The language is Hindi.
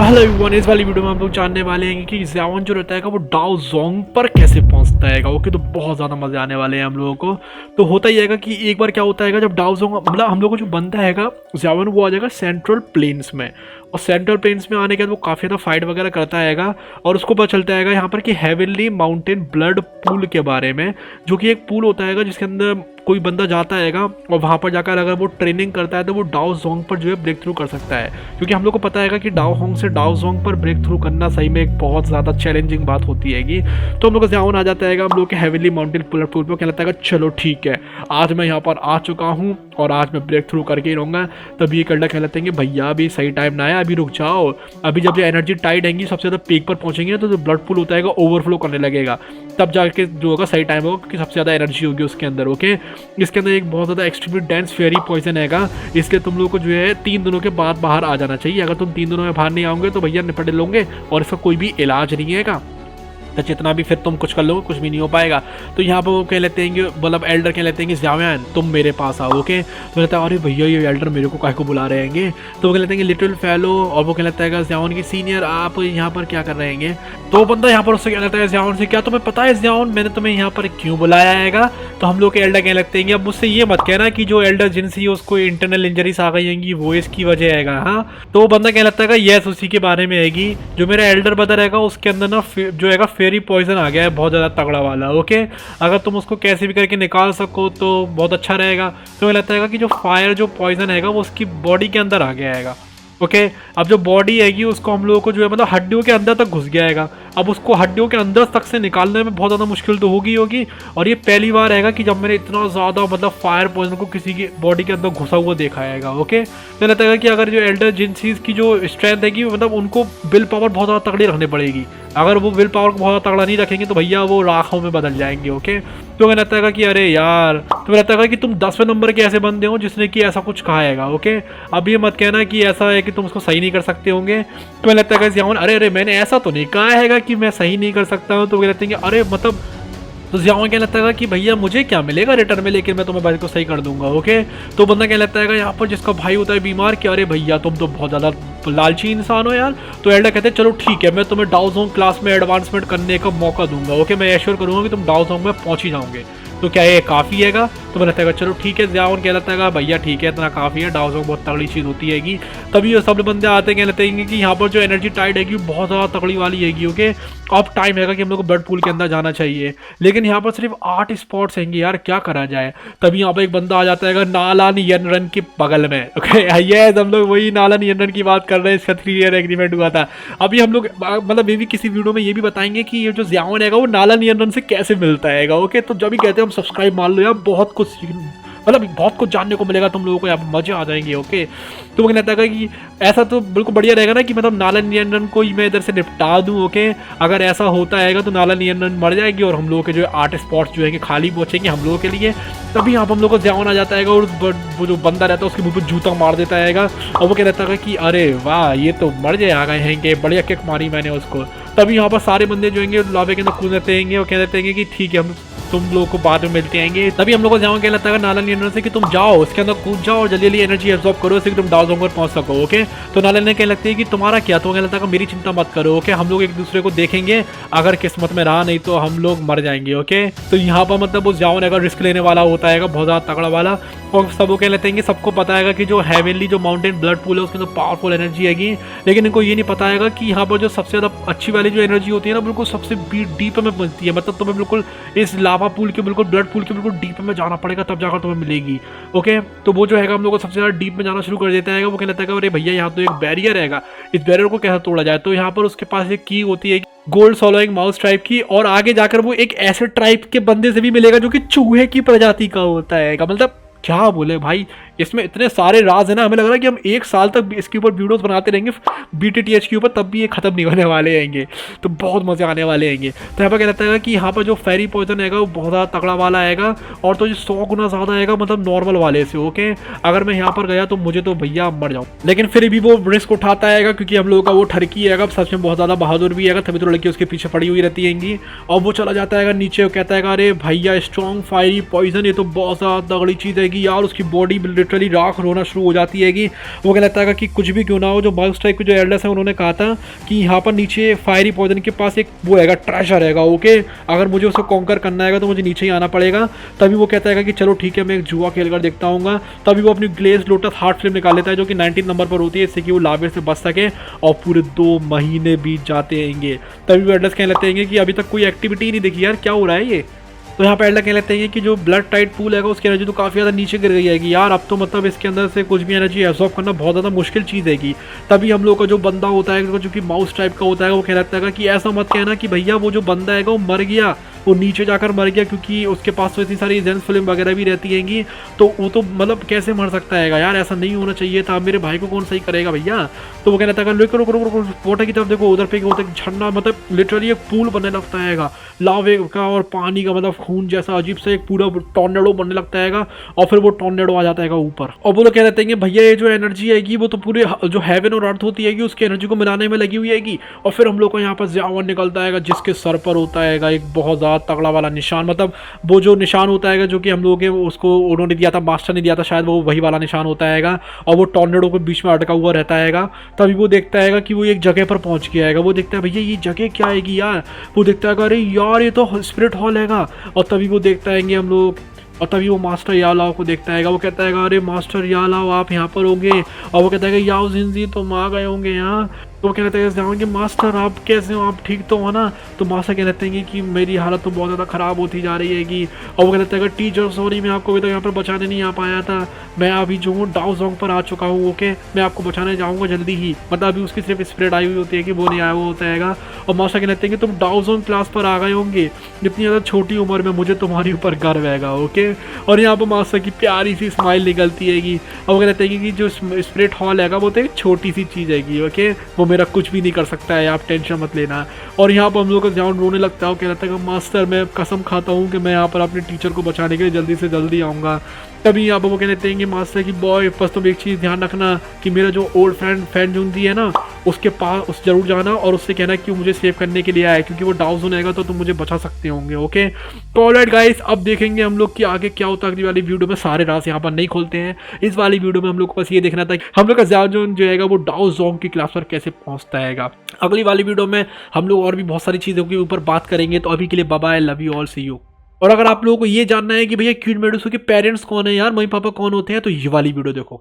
हेलो एवरीवन, इस वाली वीडियो में हम लोग जानने वाले हैं कि ज़ियावन जो रहता है वो डाओ जोंग पर कैसे पहुंचता है। ओके, तो बहुत ज़्यादा मजे आने वाले हैं हम लोगों को। तो होता ही है कि एक बार क्या होता है जब डाओ जोंग मतलब हम लोग को जो बनता है ज़ियावन, वो आ जाएगा सेंट्रल प्लेन्स में। और सेंट्रल प्लेन्स में आने के बाद वो काफ़ी ज़्यादा फाइट वगैरह करता है और उसको पता चलता है यहाँ पर कि हेवनली माउंटेन ब्लड पूल के बारे में, जो कि एक पूल होता है जिसके अंदर कोई बंदा जाता है और वहाँ पर जाकर अगर वो ट्रेनिंग करता है तो वो डाओ जोंग पर जो है ब्रेक थ्रू कर सकता है। क्योंकि हम लोग को पता है कि डाओ होंग से डाओ जोंग पर ब्रेक थ्रू करना सही में एक बहुत ज़्यादा चैलेंजिंग बात होती है। तो हम लोग का ज़ियावन आ जाता है हम लोग के हेवनली माउंटेन पूल पर, कहता है चलो ठीक है, आज मैं यहाँ पर आ चुका हूँ और आज मैं ब्रेक थ्रू करके ही रहूँगा। तभी ये कल्डा कहलाते हैं कि भैया अभी सही टाइम ना आया, अभी रुक जाओ। अभी जब जो एनर्जी टाइड आएंगी सबसे ज़्यादा पीक पर पहुँचेंगे तो जो ब्लड पूल होता है ओवरफ्लो करने लगेगा, तब जाके जो होगा सही टाइम होगा, क्योंकि सबसे ज़्यादा एनर्जी होगी उसके अंदर। ओके, इसके अंदर एक बहुत ज़्यादा एक्सट्रीमली डेंस फेरी पॉइजन है, इसलिए तुम लोग को जो है 3 दिनों के बाद बाहर आ जाना चाहिए। अगर तुम 3 दिनों में बाहर नहीं आओगे तो भैया निपट लोगे और इसका कोई भी इलाज नहीं है तो जितना भी फिर तुम कुछ कर लो कुछ भी नहीं हो पाएगा। तो यहाँ पर वो कह लेते हैं कि मतलब एल्डर कह लेते हैं कि ज़ियावन तुम मेरे पास आओ। ओके, तो कहता है अरे भैया ये एल्डर मेरे को काहे को बुला रहे हैं। तो वो कह लेते हैं कि लिटिल फेलो, और वो कह लेता है ज़ियावन की सीनियर आप यहाँ पर क्या कर रहे हैं। तो बंदा यहाँ पर उससे कह लेता है ज़ियावन से, क्या तुम्हें पता है ज़ियावन मैंने तुम्हें यहाँ पर क्यों बुलाया है। तो हम लोग के एल्डर कहने लगते हैं कि अब मुझसे ये मत कहना कि जो एल्डर जिनसी उसको इंटरनल इंजरीज आ गई होंगी वो इसकी वजह है। हाँ, तो वो बंदा कहने लगता है यस उसी के बारे में है। जो मेरा एल्डर ब्रदर है उसके अंदर ना जो है फेरी पॉइजन आ गया है बहुत ज़्यादा तगड़ा वाला। ओके, अगर तुम उसको कैसे भी करके निकाल सको तो बहुत अच्छा रहेगा। तो मुझे लगता है कि जो फायर जो पॉइजन है वो उसकी बॉडी के अंदर आ गया है। ओके, अब जो बॉडी है उसको हम लोगों को जो है मतलब हड्डियों के अंदर तक घुस गया है। अब उसको हड्डियों के अंदर तक से निकालने में बहुत ज़्यादा मुश्किल तो होगी। और ये पहली बार है कि जब मैंने इतना ज़्यादा मतलब फायर पॉइजन को किसी की बॉडी के अंदर घुसा हुआ देखा है। ओके, तो लगता है कि अगर जो एल्डर जिन चीज़ की जो स्ट्रेंथ है मतलब उनको विल पावर बहुत ज़्यादा तगड़ी रखनी पड़ेगी। अगर वो विल पावर को बहुत तगड़ा नहीं रखेंगे तो भैया वो राखों में बदल जाएंगे। ओके, तो मैं लगता है कि अरे यार, तो लगता है कि तुम 10वें नंबर के ऐसे बंदे हो जिसने कि ऐसा कुछ कहा है। ओके, अब ये मत कहना कि ऐसा है कि तुम उसको सही नहीं कर सकते होंगे। तो मैं लगता है ज़ियावन अरे मैंने ऐसा तो नहीं कहा है कि मैं सही नहीं कर सकता हूँ। तो वो कहते हैं कि अरे मतलब, तो ज़ियावन क्या लगता है कि भैया मुझे क्या मिलेगा रिटर्न में, लेकिन मैं तुम्हें भाई को सही कर दूंगा। ओके, तो बंदा क्या लगता है यहाँ पर जिसका भाई होता है बीमार, कि अरे भैया तुम तो बहुत ज़्यादा लालची इंसान हो यार। तो एल्डर कहते हैं चलो ठीक है, मैं तुम्हें डाओ जोंग क्लास में एडवांसमेंट करने का मौका दूंगा। ओके, मैं एश्योर करूँगा कि तुम डाओ जोंग में पहुँच ही जाओगे। तो क्या ये काफ़ी है। तो मैंने लगता है चलो ठीक है। ज़ियावन कह लेता है भैया ठीक है, इतना काफ़ी है, डाओ जोंग बहुत तगड़ी चीज़ होती है। तभी ये सब बंदे आते हैं, कह लेते हैं कि यहाँ पर जो एनर्जी टाइड है बहुत ज़्यादा तगड़ी वाली है। ओके, अब टाइम है कि हम लोग को ब्लड पूल के अंदर जाना चाहिए, लेकिन यहाँ पर सिर्फ 8 स्पॉट्स हैं यार, क्या करा जाए। तभी यहाँ पर एक बंदा आ जाता है नालान यनरन के बगल में। ओके, ये हम लोग वही नालान यनरन की बात कर रहे हैं, इसका 3 ईयर एग्रीमेंट हुआ था। अभी हम लोग मतलब ये भी किसी वीडियो में ये भी बताएंगे कि ये जो ज़ियावन है वो नालान यनरन से कैसे मिलता है। ओके, तो जब भी कहते हैं हम सब्सक्राइब मान लो यार, बहुत कुछ मतलब बहुत कुछ जानने को मिलेगा तुम लोगों को, यहाँ पर मजे आ जाएंगे। ओके, तो मुझे लगता है कि ऐसा तो बिल्कुल बढ़िया रहेगा ना कि मतलब नालान यनरन को ही मैं इधर से निपटा दूं। ओके, अगर ऐसा होता है तो नालान यनरन मर जाएगी और हम लोगों के जो 8 स्पॉट्स जो है खाली पहुंचेंगे हम लोगों के लिए। तभी यहाँ पर हम लोग को ज़ियावन आ जाता है और वो जो बंदा रहता है उसके मुंह पर जूता मार देता है और वो कह रहता है कि अरे वाह ये तो मर जाए आ गए हैं, बढ़िया किक मारी मैंने उसको। तभी यहाँ पर सारे बंदे जो हैं लावे के अंदर कूद देते हैं और कह देते हैं कि ठीक है हम तुम लोगों को बाद में मिलते आएंगे। तभी हम लोग को ज़ियावन कह लेता है नालान यनरन से कि तुम जाओ उसके अंदर कूद जाओ और जल्दी जल्दी एनर्जी एब्जॉर्ब करो इससे कि तुम डाओ जोंग पर पहुंच सको। ओके, तो नालान ने कह लगती है कि तुम्हारा क्या, तो कह लगता है मेरी चिंता मत करो। ओके, हम लोग एक दूसरे को देखेंगे, अगर किस्मत में रहा नहीं तो हम लोग मर जाएंगे। ओके, तो यहाँ पर मतलब वो ज़ियावन अगर रिस्क लेने वाला होता है बहुत ज़्यादा तगड़ा वाला, और सब वो कह लेते हैं कि सबको पता है कि जो हेवनली जो माउंटेन ब्लड पूल है उसके अंदर पावरफुल एनर्जी है, लेकिन इनको ये नहीं पता है कि यहाँ पर जो सबसे ज़्यादा अच्छी वाली जो एनर्जी होती है ना बिल्कुल सबसे डीप में मिलती है। मतलब तुम्हें बिल्कुल इस लावा पूल के बिल्कुल ब्लड पूल के बिल्कुल डीप में जाना पड़ेगा तब जाकर तुम्हें मिलेगी। ओके, तो वो जो है हम लोग को सबसे ज़्यादा डीप में जाना शुरू कर देता है। वो कह लेता है अरे भैया यहाँ तो एक बैरियर है, इस बैरियर को कैसे तोड़ा जाए। तो यहाँ पर उसके पास एक की होती है गोल्ड सॉलोइंग माउस ट्राइब की, और आगे जाकर वो एक ऐसे ट्राइब के बंदे से भी मिलेगा जो कि चूहे की प्रजाति का होता है। मतलब क्या बोले भाई, इसमें इतने सारे राज है ना, हमें लग रहा है कि हम 1 साल तक इसके ऊपर वीडियोस बनाते रहेंगे BTTH के ऊपर, तब भी ये खत्म नहीं होने वाले हैंगे। तो बहुत मजे आने वाले हैंगे। तो यहाँ पर क्या लगता है कि यहाँ पर जो फेरी पॉइजन है वो बहुत ज़्यादा तगड़ा वाला है और तो जो 100 गुना ज़्यादा है मतलब नॉर्मल वाले से। ओके, अगर मैं यहाँ पर गया तो मुझे तो भैया मर जाऊँ, लेकिन फिर भी वो रिस्क उठाता है क्योंकि हम लोगों का वो ठरकी है सच में बहुत ज़्यादा बहादुर भी है, तभी तो लड़की उसके पीछे पड़ी हुई रहती हैंगी। और वो चला जाता है नीचे, कहता है अरे भैया स्ट्रॉन्ग फायरी पॉइजन, ये तो बहुत ज़्यादा तगड़ी चीज़ है यार, उसकी बॉडी लिटरली राख रोना शुरू हो जाती है। वो क्या लगता है कि कुछ भी क्यों ना हो, जो माउस टाइप के जो एल्डर्स हैं उन्होंने कहा था कि यहाँ पर नीचे फायरी पॉइजन के पास एक वो हैगा, ट्रेजर हैगा। ओके, अगर मुझे उसको कॉन्कर करना है तो मुझे नीचे ही आना पड़ेगा। तभी वो कहता है कि चलो ठीक है, मैं एक जुआ खेल कर देखता हूँ। तभी वो अपनी ग्लेज लोटस हार्ट फ्लेम निकाल लेता है जो कि 19 नंबर पर होती है, इससे कि वो लावे से बच सके। और पूरे 2 महीने बीत जाते हैंगे। तभी वो एल्डर्स कहने लगते हैं कि अभी तक कोई एक्टिविटी ही नहीं दिखी यार, क्या हो रहा है ये। तो यहाँ पे एल्डर कहने लगते हैं कि जो ब्लड टाइट पूल है उसकी एनर्जी तो काफ़ी ज़्यादा नीचे गिर गई है यार, अब तो मतलब इसके अंदर से कुछ भी एनर्जी एब्जॉर्ब करना बहुत ज़्यादा मुश्किल चीज़ है। तभी हम लोग का जो बंदा होता है जो कि माउस टाइप का होता है वो कहने लगता है कि ऐसा मत कहना कि भैया वो जो बंदा है वो मर गया, वो नीचे जाकर मर गया, क्योंकि उसके पास तो इतनी सारी एजेंस फिल्म वगैरह भी रहती हैंगी, तो वो तो मतलब कैसे मर सकता है यार, ऐसा नहीं होना चाहिए था, मेरे भाई को कौन सही करेगा भैया। तो वो कहता है रुको रुको रुको, वाटर की तरफ देखो, उधर पे होता है झरना, मतलब लिटरली एक पूल बनने लगता है लावे का और पानी का, मतलब खून जैसा अजीब से एक पूरा टॉर्नेडो बनने लगता है। और फिर वो टॉर्नेडो आ जाता है ऊपर, और वो लोग कह देते हैं कि भैया ये जो एनर्जी आएगी वो तो पूरे जो हेवन और अर्थ होती है उसकी एनर्जी को मिलाने में लगी हुई है। और फिर हम लोग को यहाँ पर ज़्यावन निकलता है जिसके सर पर होता है एक बहुत ज़्यादा तगड़ा वाला निशान, मतलब वो जो निशान होता है जो कि हम लोग उसको उन्होंने दिया था, मास्टर ने दिया था शायद, वो वही वाला निशान होता है। और वो टॉर्नेडो के बीच में अटका हुआ रहता है। तभी वो देखता है कि वो एक जगह पर पहुंच गया है। वो देखता है भैया ये जगह क्या आएगी यार, वो देखता है अरे यार ये तो स्पिरिट हॉल है। और तभी वो देखता है हम लोग, और तभी वो मास्टर यालाओ को देखता है। वो कहता है अरे मास्टर यालाओ आप यहाँ पर होंगे। और वो कहता है कि याओ जिंजी तुम आ गए होंगे यहाँ। तो वो कहते हैं कि मास्टर आप कैसे हो, आप ठीक तो हो ना। तो मास्टर कहते हैं कि मेरी हालत तो बहुत ज़्यादा ख़राब होती जा रही है। और वो कहते हैं कि टीचर सॉरी, मैं आपको अभी तक यहाँ पर बचाने नहीं आ पाया था, मैं अभी जो हूँ डाउ जोंग पर आ चुका हूँ। ओके, मैं आपको बचाने जाऊँगा जल्दी ही, मतलब अभी उसकी सिर्फ स्प्रेड आई हुई होती है कि वो नहीं आया हुआ होता है। और मास्टर कहते हैं कि तुम डाउ जोंग क्लास पर आ गए होंगे, इतनी ज़्यादा छोटी उम्र में मुझे तुम्हारे ऊपर गर्व है। ओके, और यहाँ पर मास्टर की प्यारी सी स्माइल निकलती है। और वो कहते हैं कि जो स्पिरिट हॉल है वो तो एक छोटी सी चीज़ है। ओके, वो मेरा कुछ भी नहीं कर सकता है, आप टेंशन मत लेना। और यहाँ पर हम लोग का जान रोने लगता है, वो कहता है कि मास्टर मैं कसम खाता हूँ कि मैं यहाँ पर अपने टीचर को बचाने के लिए जल्दी से जल्दी आऊँगा। तभी यहाँ पर वो कहते हैं कि मास्टर की बॉय बस तुम एक चीज़ ध्यान रखना कि मेरा जो ओल्ड फ्रेंड जूनजी है ना, उसके पास उस जरूर जाना और उससे कहना कि वो मुझे सेव करने के लिए आए, क्योंकि वो डाउन जोन आएगा तो तुम मुझे बचा सकते होंगे। ओके, तो ऑलराइट गाइस, अब देखेंगे हम लोग कि आगे क्या होता है। अगली वाली वीडियो में सारे राज यहाँ पर नहीं खोलते हैं, इस वाली वीडियो में हम लोग को बस ये देखना था कि हम लोग का ज़्याजोन जो है वो डाउ जोंग की क्लास पर कैसे पहुँचता है। अगली वाली वीडियो में हम लोग और भी बहुत सारी चीज़ों के ऊपर बात करेंगे। तो अभी के लिए bye bye, love you all, see you. और अगर आप लोगों को ये जानना है कि भैया क्वीन मेडुसा के पेरेंट्स कौन है यार, मम्मी पापा कौन होते हैं, तो ये वाली वीडियो देखो।